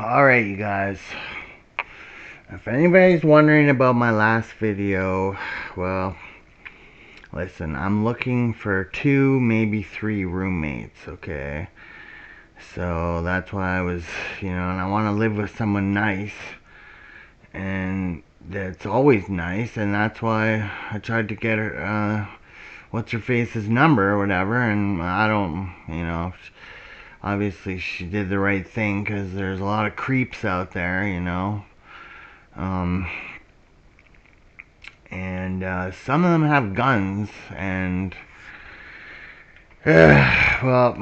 Alright, you guys. If anybody's wondering about my last video, well, listen, I'm looking for 2, maybe 3 roommates, okay? So that's why I was, and I want to live with someone nice. And that's always nice, and that's why I tried to get her, what's her face's number or whatever, and I don't, obviously she did the right thing because there's a lot of creeps out there, Um, and some of them have guns, and well,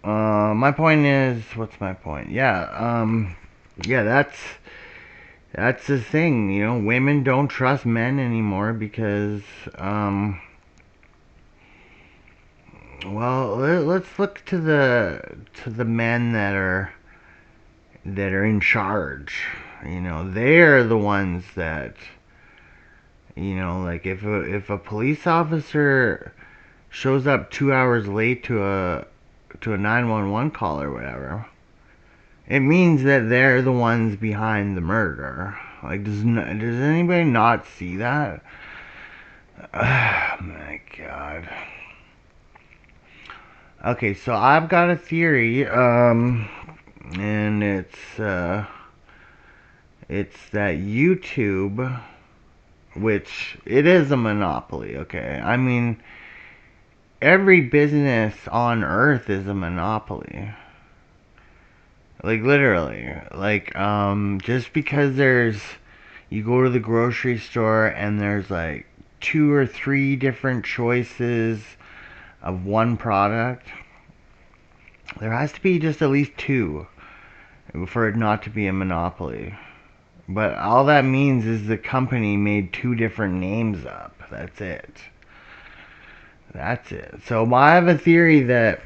my point is, what's my point? Yeah, that's the thing. Women don't trust men anymore because, well, let's look to the men that are in charge. They're the ones that, like if a police officer shows up 2 hours late to a 911 call or whatever, it means that they're the ones behind the murder. Like, does anybody not see that? Oh my god. Okay, so I've got a theory, and it's that YouTube, which it is a monopoly, okay? I mean, every business on earth is a monopoly. Like, literally. Like, just because you go to the grocery store and there's like 2 or 3 different choices of one product, there has to be just at least 2 for it not to be a monopoly. But all that means is the company made 2 different names up. That's it. That's it. So I have a theory that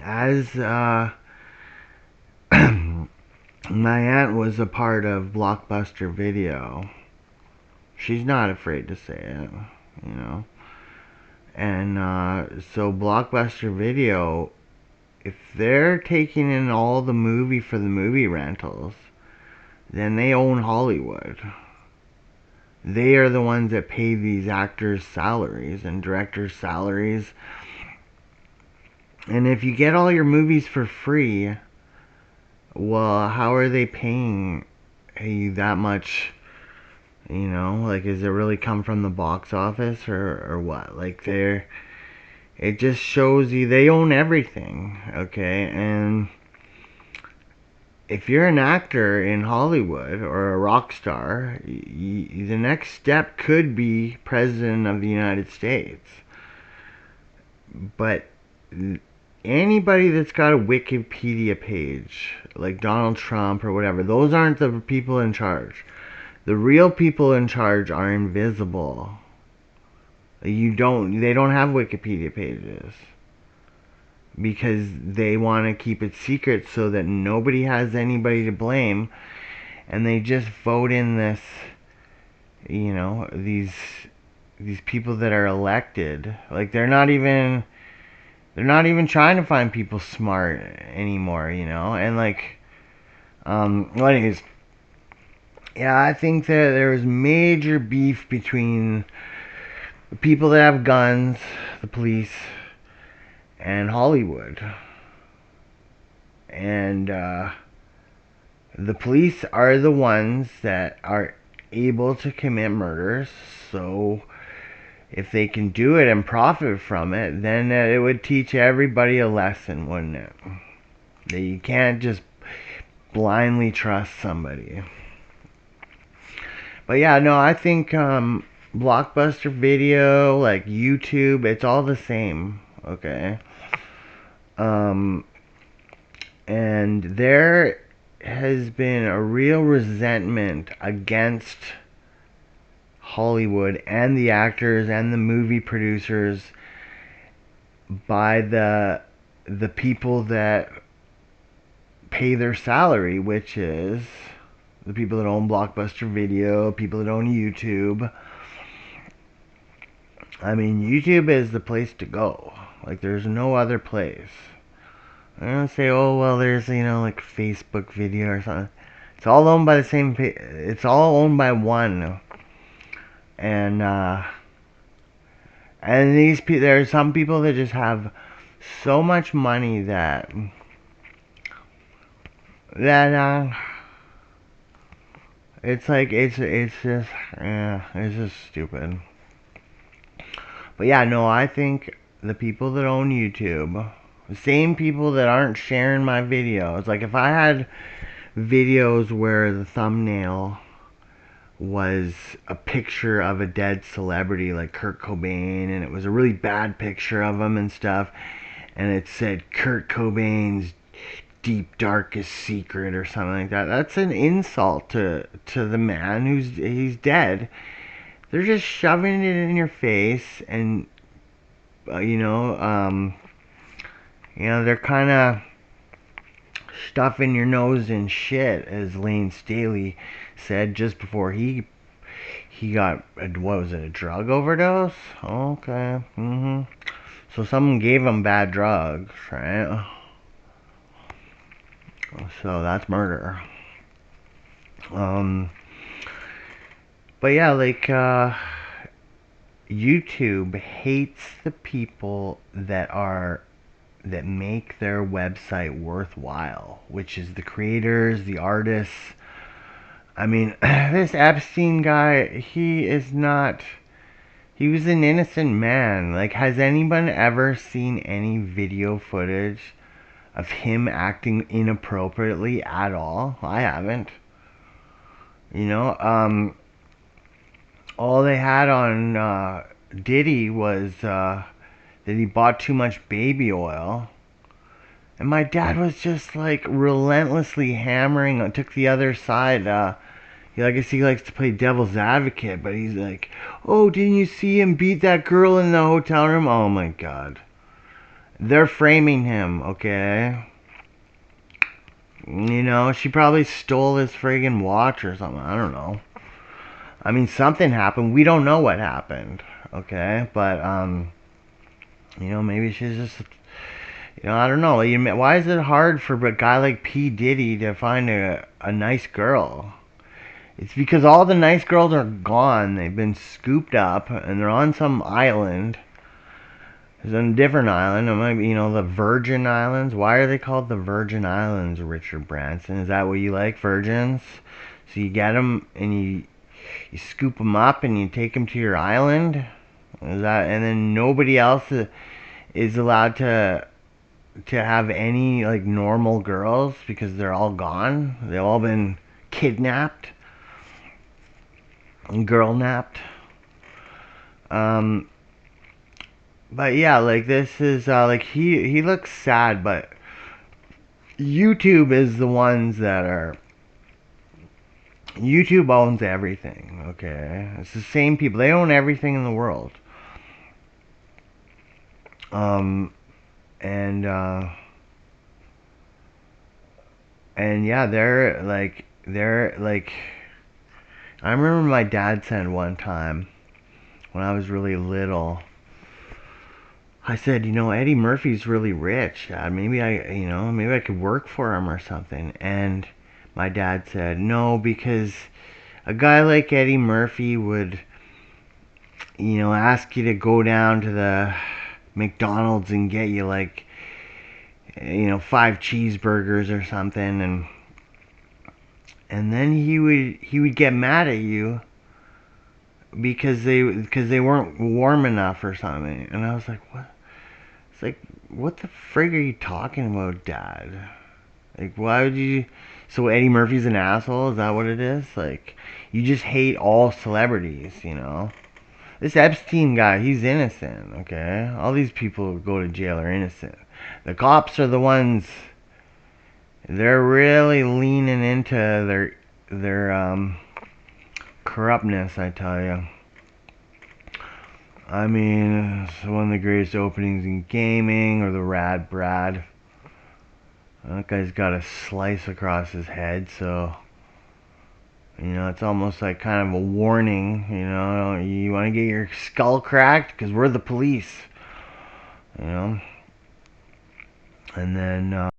as my aunt was a part of Blockbuster Video, she's not afraid to say it, you know. And so Blockbuster Video, if they're taking in all the movie for the movie rentals, then they own Hollywood. They are the ones that pay these actors' salaries and directors' salaries. And if you get all your movies for free, well, how are they paying you that much? Like, does it really come from the box office or what? Like, it just shows you they own everything, okay? And if you're an actor in Hollywood or a rock star, the next step could be President of the United States. But anybody that's got a Wikipedia page, like Donald Trump or whatever, those aren't the people in charge. The real people in charge are invisible. They don't have Wikipedia pages because they want to keep it secret so that nobody has anybody to blame, and they just vote in these people that are elected. Like, they're not even trying to find people smart anymore, and like, well, anyways, yeah, I think that there's major beef between the people that have guns, the police, and Hollywood. And the police are the ones that are able to commit murders, so if they can do it and profit from it, then it would teach everybody a lesson, wouldn't it? That you can't just blindly trust somebody. But yeah, no, I think Blockbuster Video, like YouTube, it's all the same, okay? And there has been a real resentment against Hollywood and the actors and the movie producers by the people that pay their salary, which is the people that own Blockbuster Video, people that own YouTube. I mean, YouTube is the place to go. Like, there's no other place. I don't say, oh well, there's like Facebook video or something. It's all owned by the same. It's all owned by one, and these people. There are some people that just have so much money that it's like it's just stupid. But yeah, no, I think the people that own YouTube, the same people that aren't sharing my videos, like if I had videos where the thumbnail was a picture of a dead celebrity like Kurt Cobain, and it was a really bad picture of him and stuff, and it said Kurt Cobain's deep darkest secret or something like that. That's an insult to the man he's dead. They're just shoving it in your face, and they're kind of stuffing your nose in shit, as Lane Staley said just before he got what was it, a drug overdose? Okay, So someone gave him bad drugs, right? So that's murder. But yeah, like YouTube hates the people that make their website worthwhile, which is the creators, the artists. I mean, this Epstein guy, he was an innocent man. Like, has anyone ever seen any video footage of him acting inappropriately at all? I haven't. All they had on Diddy was that he bought too much baby oil. And my dad was just like relentlessly hammering, took the other side. I guess he likes to play devil's advocate, but he's like, oh, didn't you see him beat that girl in the hotel room? Oh my god. They're framing him, okay? She probably stole his friggin' watch or something. I don't know. I mean, something happened. We don't know what happened, okay? But, maybe she's just, I don't know. Why is it hard for a guy like P. Diddy to find a nice girl? It's because all the nice girls are gone. They've been scooped up, and they're on some island. It's on a different island. It might be, the Virgin Islands. Why are they called the Virgin Islands, Richard Branson? Is that what you like, virgins? So you get them, and you scoop them up, and you take them to your island? And then nobody else is allowed to have any, like, normal girls because they're all gone? They've all been kidnapped? Girl napped. But yeah, like this is like he looks sad, but YouTube is the ones that are. YouTube owns everything. Okay, it's the same people. They own everything in the world. And yeah, they're like. I remember my dad said one time when I was really little. I said, Eddie Murphy's really rich, Dad. Maybe maybe I could work for him or something. And my dad said, no, because a guy like Eddie Murphy would, ask you to go down to the McDonald's and get you like, 5 cheeseburgers or something, and then he would get mad at you because they weren't warm enough or something. And I was like, what? It's like, what the frig are you talking about, Dad? Like, why would you? So Eddie Murphy's an asshole? Is that what it is? Like, you just hate all celebrities, This Epstein guy, he's innocent, okay? All these people who go to jail are innocent. The cops are the ones. They're really leaning into their corruptness, I tell you. I mean, it's one of the greatest openings in gaming, or the Rad Brad. That guy's got a slice across his head, so it's almost like kind of a warning. You want to get your skull cracked because we're the police. And then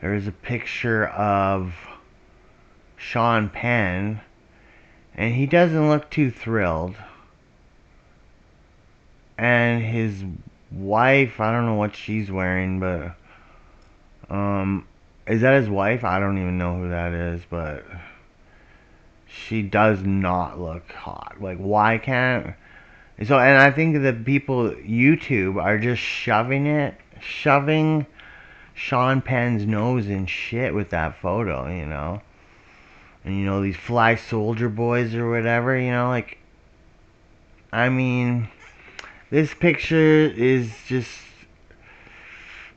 there's a picture of Sean Penn, and he doesn't look too thrilled. And his wife, I don't know what she's wearing, but is that his wife? I don't even know who that is, but she does not look hot. Like, why can't... So, and I think that people, YouTube, are just shoving Sean Penn's nose in shit with that photo, you know? And, you know, these Fly Soldier Boys or whatever, you know, like... I mean, this picture is just...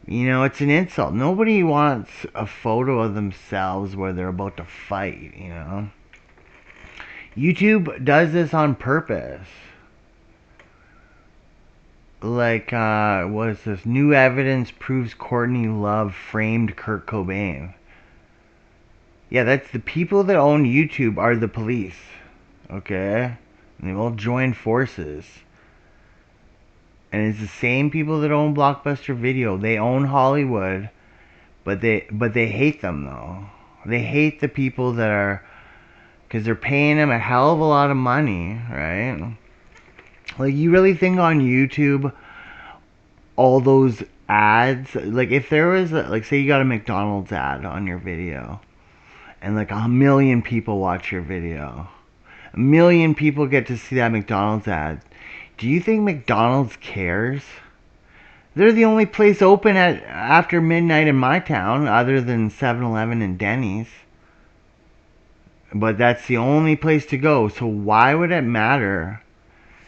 You know, it's an insult. Nobody wants a photo of themselves where they're about to fight, you know? YouTube does this on purpose. Like, what is this? New evidence proves Courtney Love framed Kurt Cobain. Yeah, that's the people that own YouTube are the police. Okay? And they've all joined forces. And it's the same people that own Blockbuster Video. They own Hollywood, but they hate them though. They hate the people that are, because they're paying them a hell of a lot of money, right? Like, you really think on YouTube, all those ads, like if there was, like, say you got a McDonald's ad on your video, and like 1,000,000 people watch your video, 1,000,000 people get to see that McDonald's ad. Do you think McDonald's cares? They're the only place open at after midnight in my town, other than 7-Eleven and Denny's. But that's the only place to go. So why would it matter?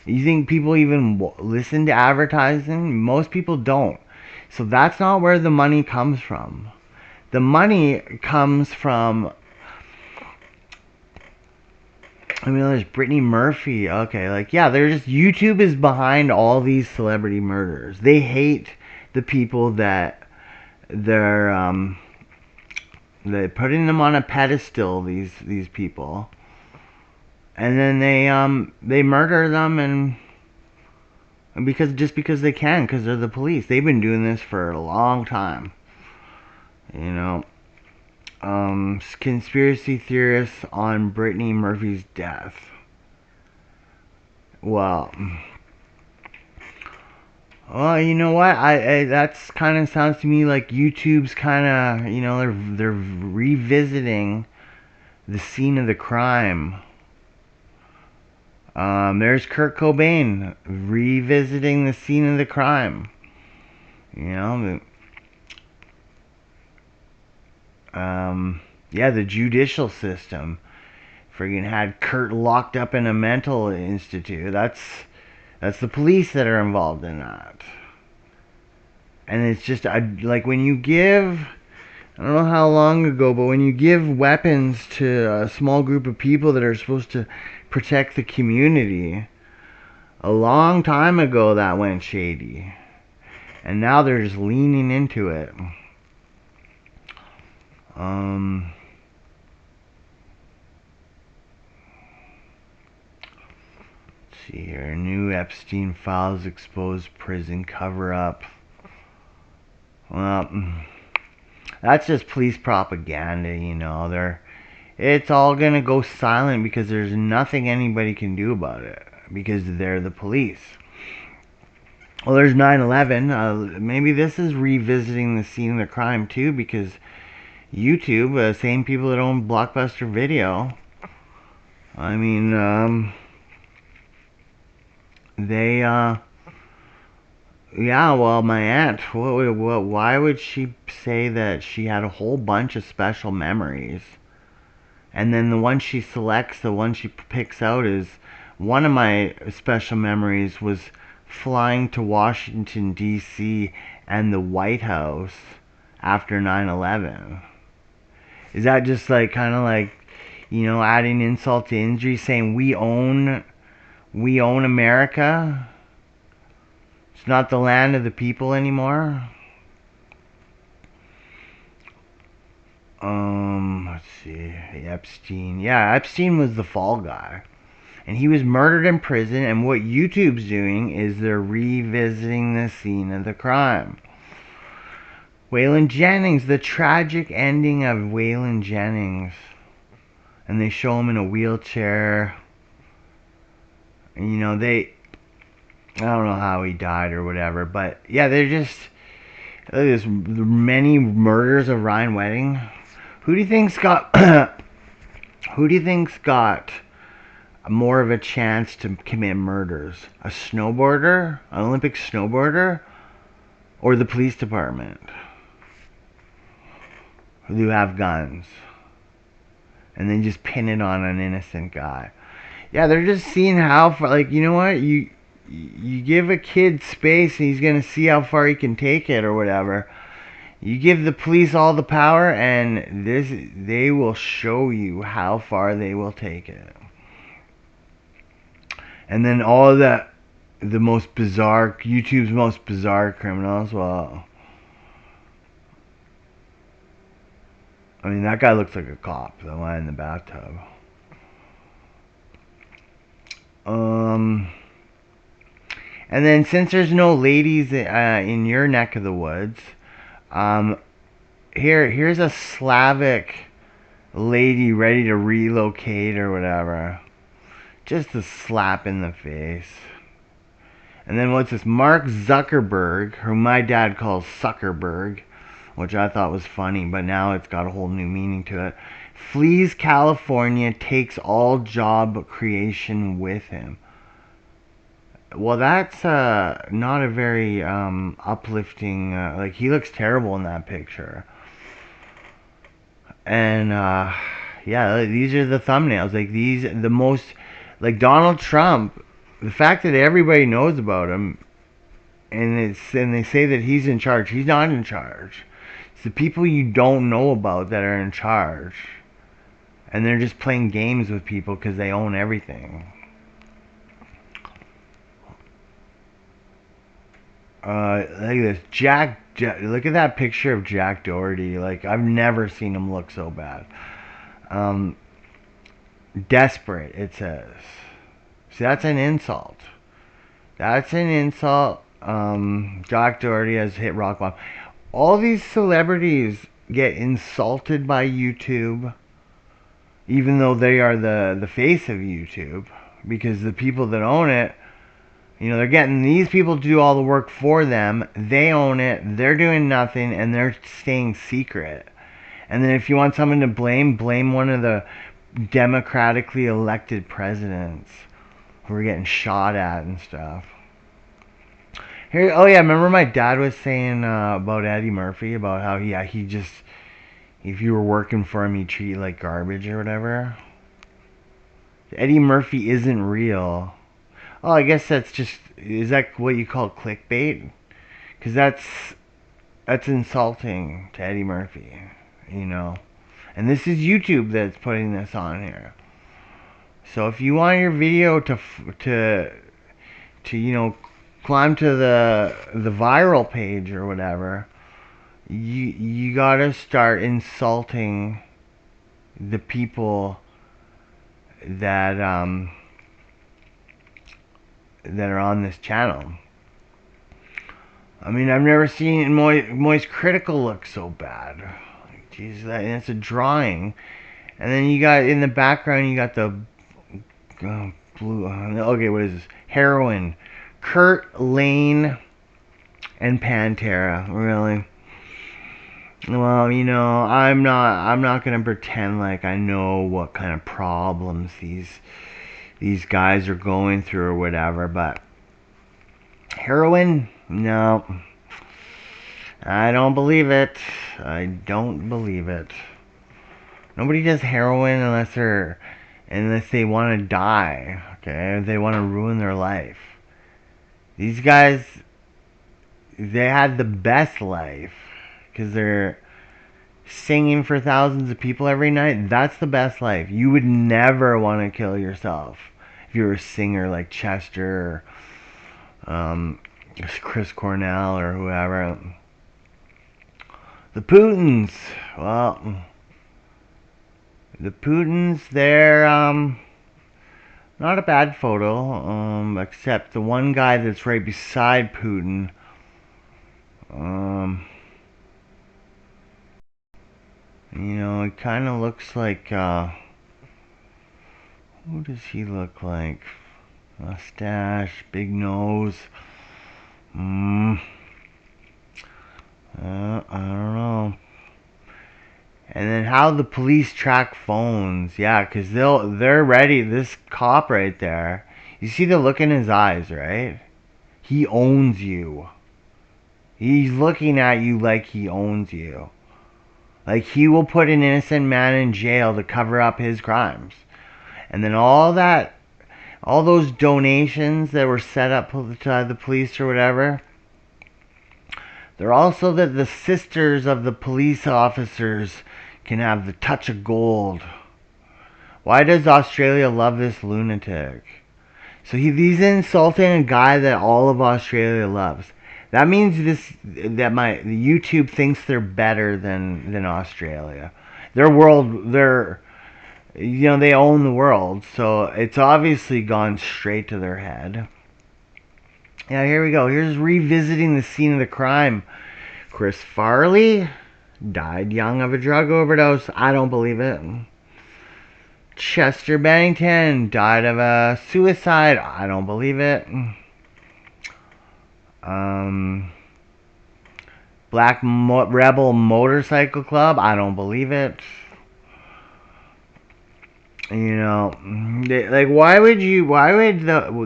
You think people even listen to advertising? Most people don't. So that's not where the money comes from. The money comes from... I mean, there's Brittany Murphy. Okay, like, yeah, they're just... YouTube is behind all these celebrity murders. They hate the people that they're putting them on a pedestal, these people. And then they murder them, and because they can, because they're the police. They've been doing this for a long time. You know, conspiracy theorists on Brittany Murphy's death. Well, you know what? That's kind of sounds to me like YouTube's kind of, you know, they're revisiting the scene of the crime. There's Kurt Cobain revisiting the scene of the crime. You know, yeah, the judicial system friggin' had Kurt locked up in a mental institute. That's the police that are involved in that. And it's just, like, when you give, I don't know how long ago, but when you give weapons to a small group of people that are supposed to protect the community, a long time ago that went shady. And now they're just leaning into it. Let's see here. New Epstein files expose prison cover-up. Well, that's just police propaganda, you know. It's all gonna go silent because there's nothing anybody can do about it, because they're the police. Well, there's 9/11. Maybe this is revisiting the scene of the crime too, because YouTube, same people that own Blockbuster Video, I mean, they, yeah, well, my aunt, why would she say that she had a whole bunch of special memories? And then the one she selects, the one she picks out is, one of my special memories was flying to Washington, D.C. and the White House after 9/11. Is that just like, kind of like, you know, adding insult to injury, saying we own America? It's not the land of the people anymore? Let's see. Epstein. Yeah, Epstein was the fall guy. And he was murdered in prison, and what YouTube's doing is they're revisiting the scene of the crime. Waylon Jennings, the tragic ending of Waylon Jennings. And they show him in a wheelchair. And, you know, I don't know how he died or whatever, but yeah, they're just, there's many murders of Ryan Wedding. Who do you think's got, who do you think's got more of a chance to commit murders? A snowboarder, an Olympic snowboarder, or the police department who have guns and then just pin it on an innocent guy? Yeah, they're just seeing how far, like, you know what, you give a kid space and he's gonna see how far he can take it or whatever. You give the police all the power and they will show you how far they will take it. And then all the most bizarre, YouTube's most bizarre criminals, well, I mean, that guy looks like a cop, the one in the bathtub. And then since there's no ladies in your neck of the woods, here's a Slavic lady ready to relocate or whatever. Just a slap in the face. And then what's this? Mark Zuckerberg, who my dad calls Suckerberg, which I thought was funny, but now it's got a whole new meaning to it. Flees California, takes all job creation with him. Well, that's not a very uplifting. Like, he looks terrible in that picture. And yeah, these are the thumbnails. Like, these, the most, like, Donald Trump. The fact that everybody knows about him, and they say that he's in charge. He's not in charge. It's the people you don't know about that are in charge, and they're just playing games with people because they own everything. Look at this, look at that picture of Jack Doherty. Like, I've never seen him look so bad. Desperate, it says. See, that's an insult. That's an insult. Jack Doherty has hit rock bottom. All these celebrities get insulted by YouTube, even though they are the face of YouTube, because the people that own it, you know, they're getting these people to do all the work for them. They own it. They're doing nothing, and they're staying secret. And then if you want someone to blame one of the democratically elected presidents who are getting shot at and stuff. Here, oh yeah, remember my dad was saying about Eddie Murphy, about how he just, if you were working for him, he'd treat you like garbage or whatever. Eddie Murphy isn't real. Oh, I guess that's just, is that what you call clickbait? Because that's insulting to Eddie Murphy, you know. And this is YouTube that's putting this on here. So if you want your video to you know, climb to the viral page or whatever, you gotta start insulting the people that that are on this channel. I mean, I've never seen Moist Critical look so bad. Like, geez, that's a drawing. And then you got, in the background, you got the blue, okay, what is this? Heroin. Kurt Lane and Pantera, really? Well, you know, I'm not gonna pretend like I know what kind of problems these guys are going through or whatever, but heroin? No. I don't believe it. I don't believe it. Nobody does heroin unless they want to die, okay? If they want to ruin their life. These guys, they had the best life because they're singing for thousands of people every night. That's the best life. You would never want to kill yourself if you were a singer like Chester or Chris Cornell or whoever. The Putins, well, the Putins, they're not a bad photo, except the one guy that's right beside Putin. You know, it kind of looks like, who does he look like? Mustache, big nose. I don't know. And then how the police track phones. Yeah, because they're ready. This cop right there. You see the look in his eyes, right? He owns you. He's looking at you like he owns you. Like he will put an innocent man in jail to cover up his crimes. And then all those donations that were set up by the police or whatever, they're also that the sisters of the police officers can have the touch of gold. Why does Australia love this lunatic? So he's insulting a guy that all of Australia loves. That means that my YouTube thinks they're better than Australia. They own the world, so it's obviously gone straight to their head. Yeah, here we go. Here's revisiting the scene of the crime. Chris Farley died young of a drug overdose. I don't believe it. Chester Bennington died of a suicide. I don't believe it. Rebel Motorcycle Club. I don't believe it. You know, why would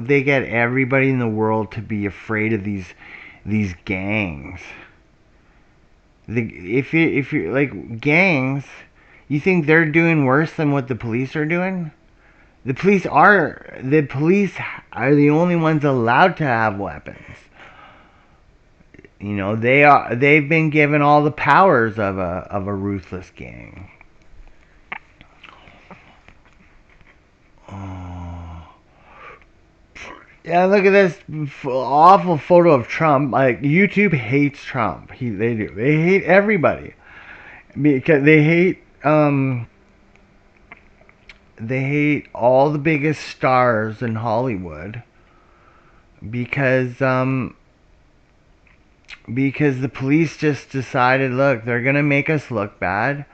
they get everybody in the world to be afraid of these gangs? If you like gangs, you think they're doing worse than what the police are doing? The police are the only ones allowed to have weapons. You know, they've been given all the powers of a ruthless gang. Oh. Yeah, look at this awful photo of Trump. Like YouTube hates Trump. They do. They hate everybody because they hate all the biggest stars in Hollywood because the police just decided, look, they're gonna make us look bad.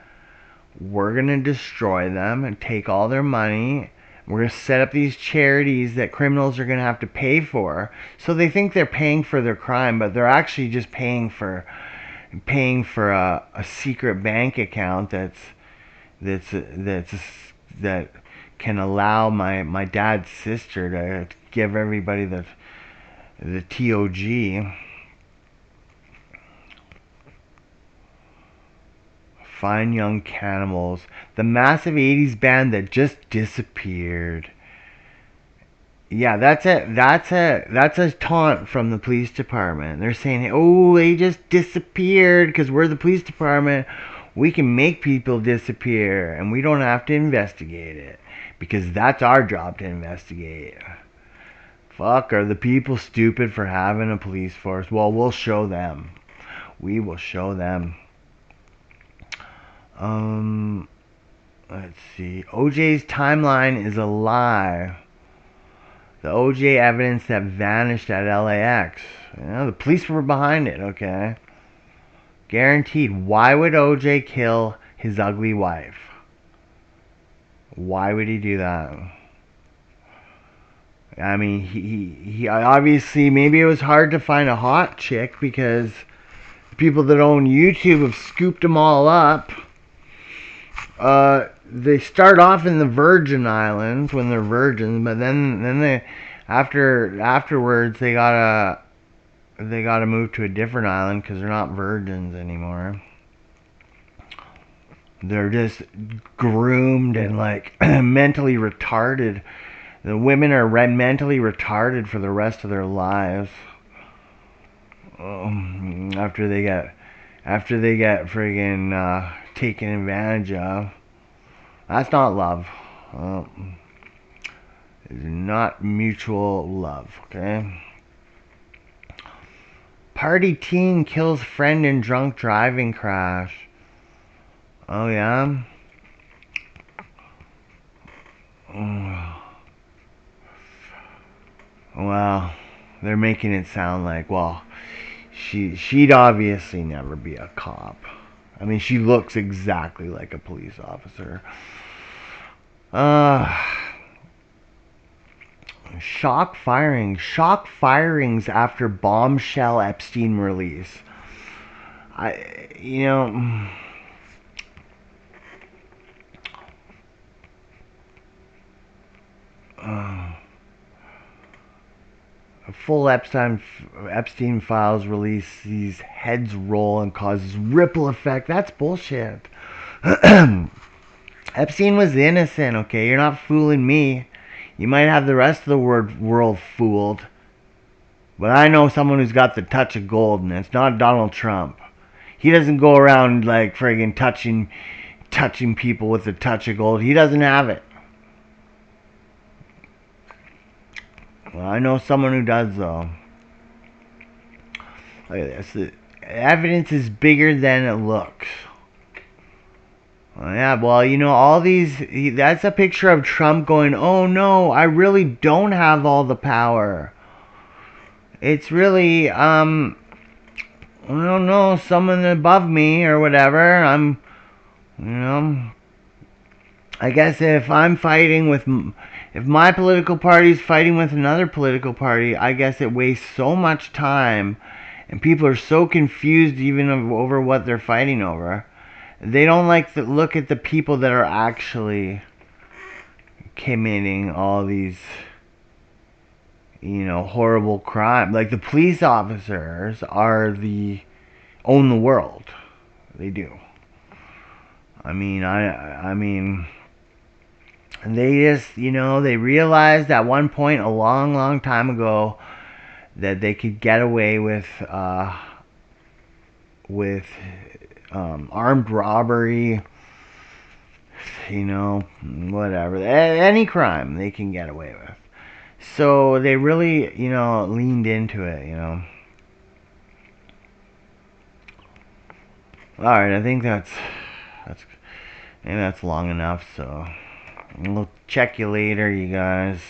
We're gonna destroy them and take all their money. We're gonna set up these charities that criminals are gonna have to pay for. So they think they're paying for their crime, but they're actually just paying for a secret bank account that can allow my dad's sister to give everybody the TOG. Fine Young Cannibals, the massive 80s band that just disappeared. Yeah, that's a taunt from the police department. They're saying, "Oh, they just disappeared because we're the police department. We can make people disappear and we don't have to investigate it because that's our job to investigate." Fuck, are the people stupid for having a police force? Well, we'll show them. We will show them. Let's see. OJ's timeline is a lie. The OJ evidence that vanished at LAX. You know, the police were behind it, okay? Guaranteed. Why would OJ kill his ugly wife? Why would he do that? I mean, he obviously, maybe it was hard to find a hot chick because people that own YouTube have scooped them all up. They start off in the Virgin Islands when they're virgins, but then they afterwards they gotta move to a different island because they're not virgins anymore. They're just groomed and like mentally retarded. The women are mentally retarded for the rest of their lives. After they get friggin' taken advantage of. That's not love. It's not mutual love, okay? Party teen kills friend in drunk driving crash. Oh, yeah? Well, they're making it sound like, well, she'd obviously never be a cop. I mean, she looks exactly like a police officer. Uh, shock firings after bombshell Epstein release. You know, uh, full Epstein files release. These heads roll and causes ripple effect. That's bullshit. Epstein was innocent. Okay, you're not fooling me. You might have the rest of the world fooled, but I know someone who's got the touch of gold, and it's not Donald Trump. He doesn't go around like friggin' touching people with a touch of gold. He doesn't have it. Well, I know someone who does, though. Look at this. The evidence is bigger than it looks. Well, yeah, well, you know, all these... That's a picture of Trump going, oh no, I really don't have all the power. It's really, I don't know, someone above me or whatever. You know... I guess if I'm fighting with... If my political party is fighting with another political party, I guess it wastes so much time, and people are so confused even over what they're fighting over. They don't like to look at the people that are actually committing all these, you know, horrible crimes. Like the police officers own the world. They do. I mean, and they just, you know, they realized at one point a long, long time ago that they could get away with armed robbery, you know, whatever, any crime they can get away with. So they really, you know, leaned into it, you know. All right, I think that's maybe that's long enough. So we'll check you later, you guys.